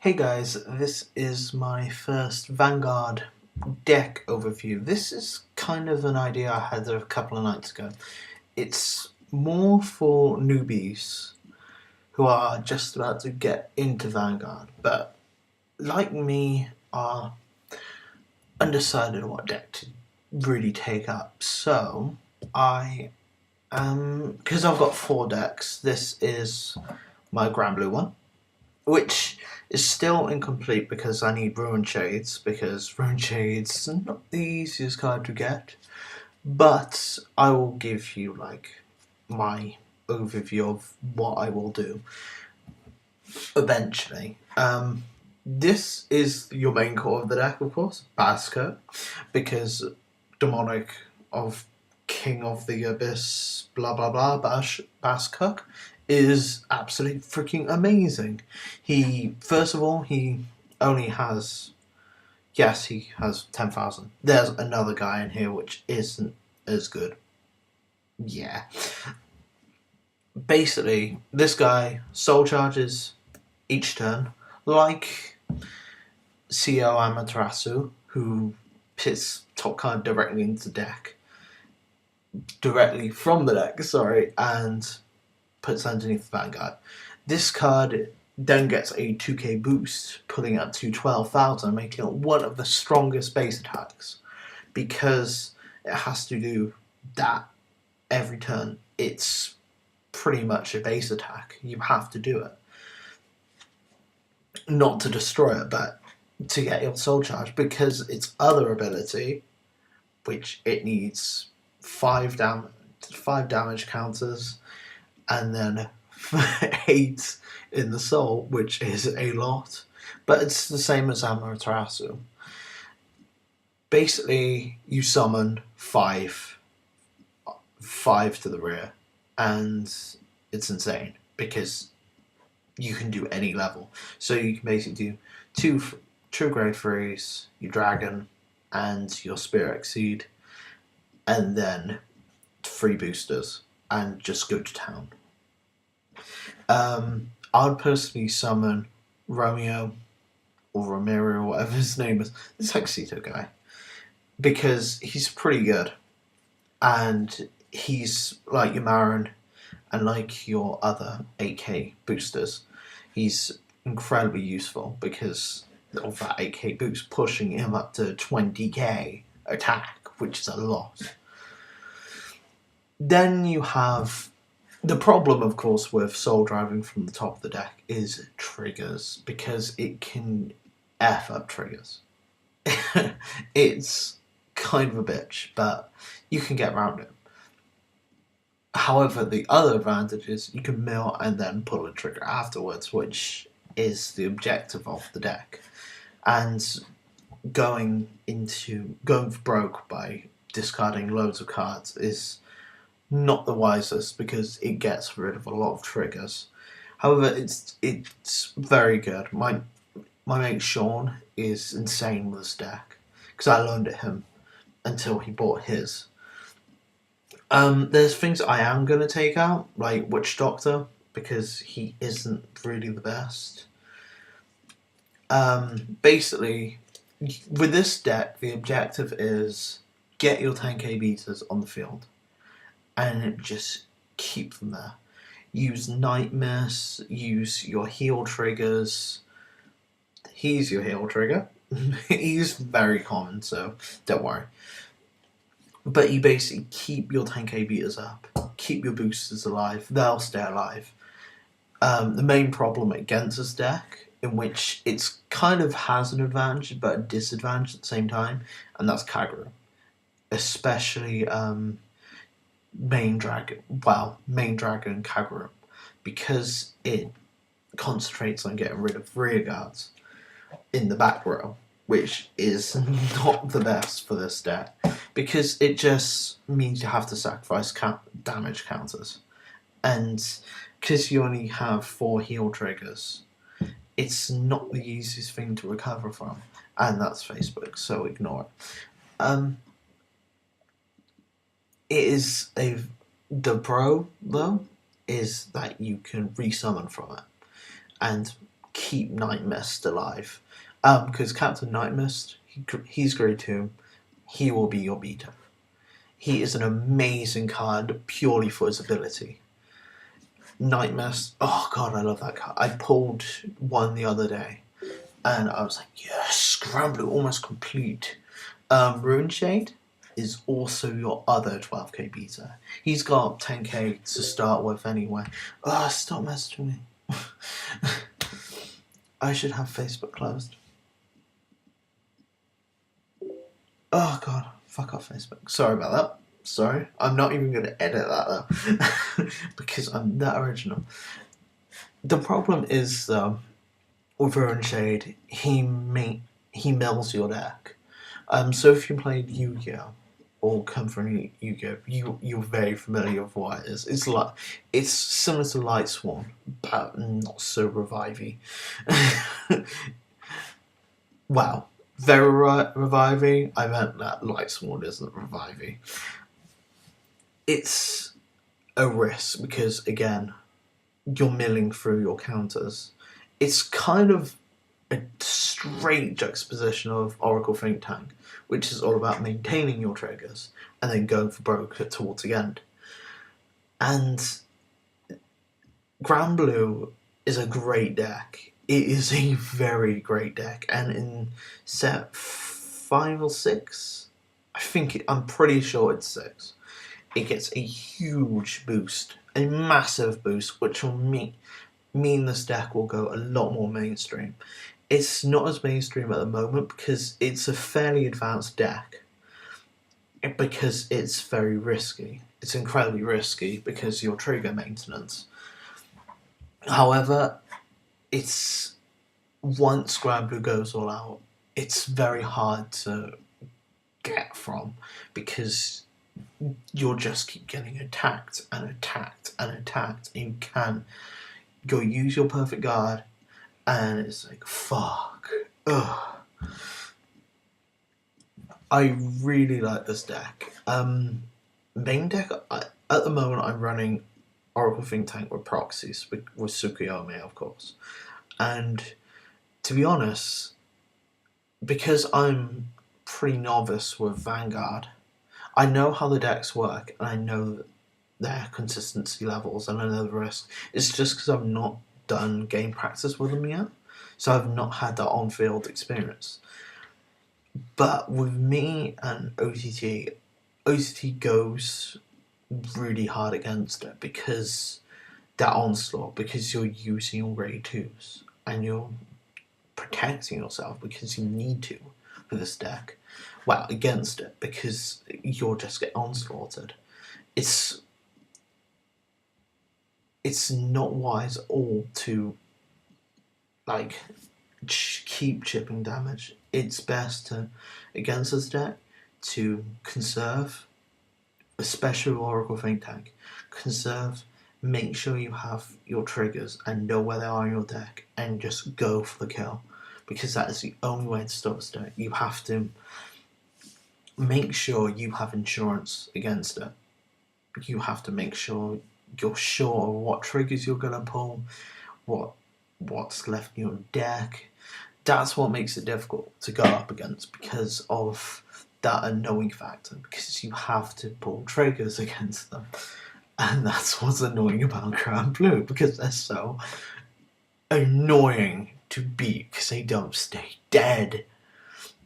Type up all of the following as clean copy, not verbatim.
Hey guys, this is my first Vanguard deck overview. This is kind of an idea I had a couple of nights ago. It's more for newbies who are just about to get into Vanguard, but like me are undecided on what deck to really take up. So because I've got 4 decks, this is my Granble one, which is still incomplete because I need Ruin Shades, because Ruin Shades is not the easiest card to get. But I will give you my overview of what I will do eventually. This is your main core of the deck, of course, Basker, because Demonic of King of the Abyss, blah blah blah, Baskuk is absolutely freaking amazing. First of all, he only has, yes, he has 10,000. There's another guy in here which isn't as good. Yeah. Basically, this guy soul charges each turn, like CO Amaterasu, who pits top card directly into the deck. Directly from the deck, sorry, and puts underneath the Vanguard. This card then gets a 2k boost, putting it up to 12,000, making it one of the strongest base attacks. Because it has to do that every turn. It's pretty much a base attack. You have to do it. Not to destroy it, but to get your soul charge. Because its other ability, which it needs 5 damage counters, and then 8 in the soul, which is a lot, but it's the same as Amaterasu. Basically, you summon 5 to the rear, and it's insane because you can do any level. So you can basically do 2 true grade 3s, your dragon, and your spirit exceed, and then 3 boosters, and just go to town. I would personally summon Romeo or Romero, whatever his name is, this Hexito guy, because he's pretty good, and he's like your Marin and like your other 8k boosters. He's incredibly useful because of that 8k boost, pushing him up to 20k attack, which is a lot. Then you have the problem, of course, with soul driving from the top of the deck is triggers, because it can F up triggers. It's kind of a bitch, but you can get around it. However, the other advantage is you can mill and then pull a trigger afterwards, which is the objective of the deck. And going broke by discarding loads of cards is not the wisest, because it gets rid of a lot of triggers. However, it's very good. My mate Sean is insane with this deck, because I loaned it him until he bought his. There's things I am going to take out, like Witch Doctor, because he isn't really the best. Basically, with this deck, the objective is get your 10k beaters on the field, and just keep them there. Use Nightmares, use your heal triggers. He's your heal trigger. He's very common, so don't worry. But you basically keep your 10k beaters up, keep your boosters alive, they'll stay alive. The main problem against this deck, in which it's kind of has an advantage but a disadvantage at the same time, and that's Kagura. Especially main dragon Kagura, because it concentrates on getting rid of rear guards in the back row, which is not the best for this deck, because it just means you have to sacrifice damage counters, and because you only have 4 heal triggers, it's not the easiest thing to recover from, and that's Facebook, so ignore it. It is the pro though is that you can resummon from it, and keep Night Mist alive. Because Captain Night Mist, he's grade 2. He will be your beater. He is an amazing card purely for his ability. Night Mist, oh god, I love that card. I pulled one the other day, and I was like, yes, Granble, almost complete. Ruin Shade is also your other 12k beater. He's got 10k to start with anyway. Stop messaging me. I should have Facebook closed. Oh god, fuck off Facebook. Sorry about that. Sorry. I'm not even going to edit that though. Because I'm that original. The problem is, with Ruin Shade, he mills your deck. So if you played Yu-Gi-Oh! Or come from Yu-Gi-Oh! You're very familiar with what it is. It's similar to Light Swan, but not so revivey. Wow. Very reviving. I meant that Light Swan isn't reviving. It's a risk because, again, you're milling through your counters. It's kind of a straight juxtaposition of Oracle Think Tank, which is all about maintaining your triggers and then going for broke towards the end. And Granble is a great deck. It is a very great deck, and in set 5 or 6, I'm pretty sure it's 6, it gets a huge boost, a massive boost, which will mean this deck will go a lot more mainstream. It's not as mainstream at the moment because it's a fairly advanced deck, because it's very risky. It's incredibly risky because your trigger maintenance. However, it's once Granble goes all out, it's very hard to get from because you'll just keep getting attacked and attacked and attacked. And you'll use your perfect guard, and it's like, fuck. Ugh. I really like this deck. Main deck, at the moment, I'm running Oracle Think Tank with proxies, with Tsukuyomi, of course. And to be honest, because I'm pretty novice with Vanguard, I know how the decks work, and I know their consistency levels, and I know the risk. It's just because I've not done game practice with them yet, so I've not had that on-field experience. But with me and OTT goes really hard against it because that onslaught, because you're using your grade 2s and you're protecting yourself because you need to for this deck. Well, against it, because you'll just get onslaughted. It's not wise at all to keep chipping damage. It's best to, against this deck, to conserve, especially Oracle Think Tank. Conserve, make sure you have your triggers and know where they are in your deck, and just go for the kill, because that is the only way to stop this deck. You have to make sure you have insurance against it. You have to make sure you're sure of what triggers you're going to pull, what's left in your deck. That's what makes it difficult to go up against, because of that unknowing factor, because you have to pull triggers against them. And that's what's annoying about Granble, because they're so annoying to beat because they don't stay dead.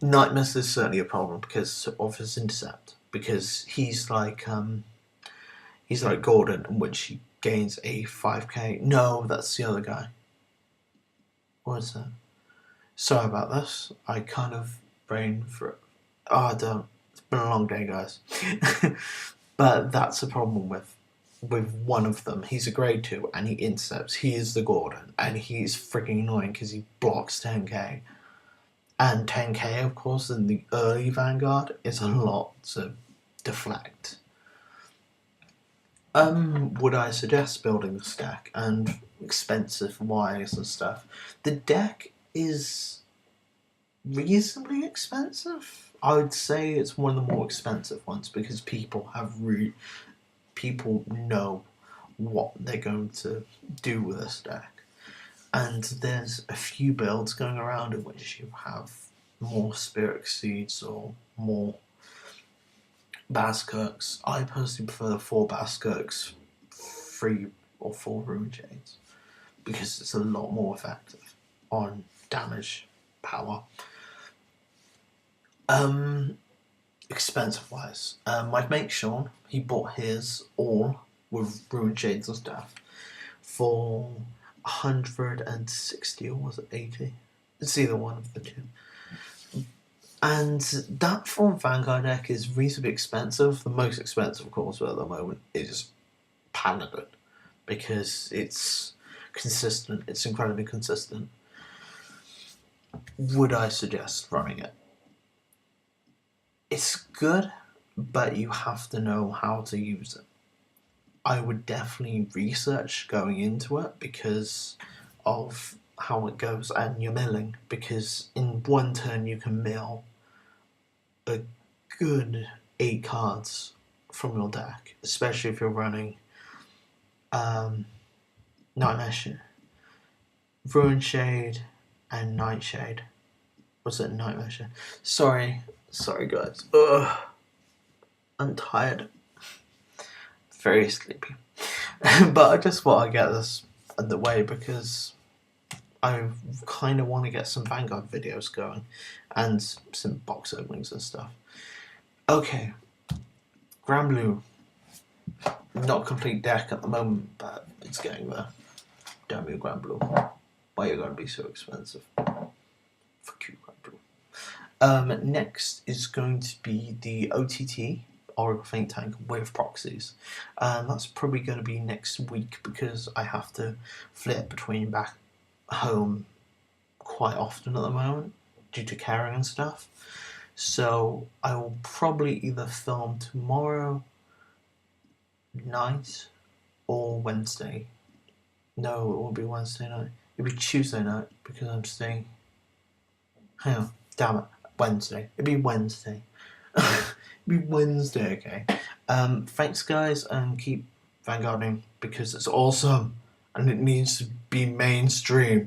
Night Mist is certainly a problem because of his intercept, because he's like Gordon, in which he gains a 5k. No, that's the other guy. What is that? Sorry about this. I kind of brain for it. Oh, I don't. It's been a long day, guys. But that's a problem with one of them. He's a grade 2 and he intercepts. He is the Gordon, and he's freaking annoying because he blocks 10k. And 10k, of course, in the early Vanguard is a lot to deflect. Would I suggest building this deck, and expensive wise and stuff? The deck is reasonably expensive. I would say it's one of the more expensive ones because people know what they're going to do with this deck. And there's a few builds going around in which you have more Spirit Seeds or more Baskirks. I personally prefer the 4 Baskirks, 3 or 4 Ruin Shades, because it's a lot more effective on damage power. Expensive wise, my mate Sean, he bought his all with Ruin Shades and stuff for 160, or was it 80? It's either one of the two. And that form Vanguard deck is reasonably expensive. The most expensive, of course, at the moment is Paladin, because it's consistent. It's incredibly consistent. Would I suggest running it? It's good, but you have to know how to use it. I would definitely research going into it because of how it goes, and your milling, because in one turn you can mill a good 8 cards from your deck, especially if you're running Nightmare, Ruin Shade and Nightshade. Was it Nightmare Shade? Sorry guys. Ugh. I'm tired. Very sleepy. But I just want to get this out the way because I kind of want to get some Vanguard videos going and some box openings and stuff. Okay, Granble. Not a complete deck at the moment, but it's getting there. Damn you, Granble. Why are you going to be so expensive? Fuck you, Granble. Next is going to be the OTT, Oracle Think Tank, with proxies. That's probably going to be next week because I have to flip between back home quite often at the moment due to caring and stuff. So I will probably either film tomorrow night or Wednesday. No, it won't be Wednesday night. It'll be Tuesday night because I'm staying. Hang on, damn it, Wednesday. It'll be Wednesday. It'll be Wednesday, okay. Thanks guys, and keep Vanguarding because it's awesome and it needs to be mainstream.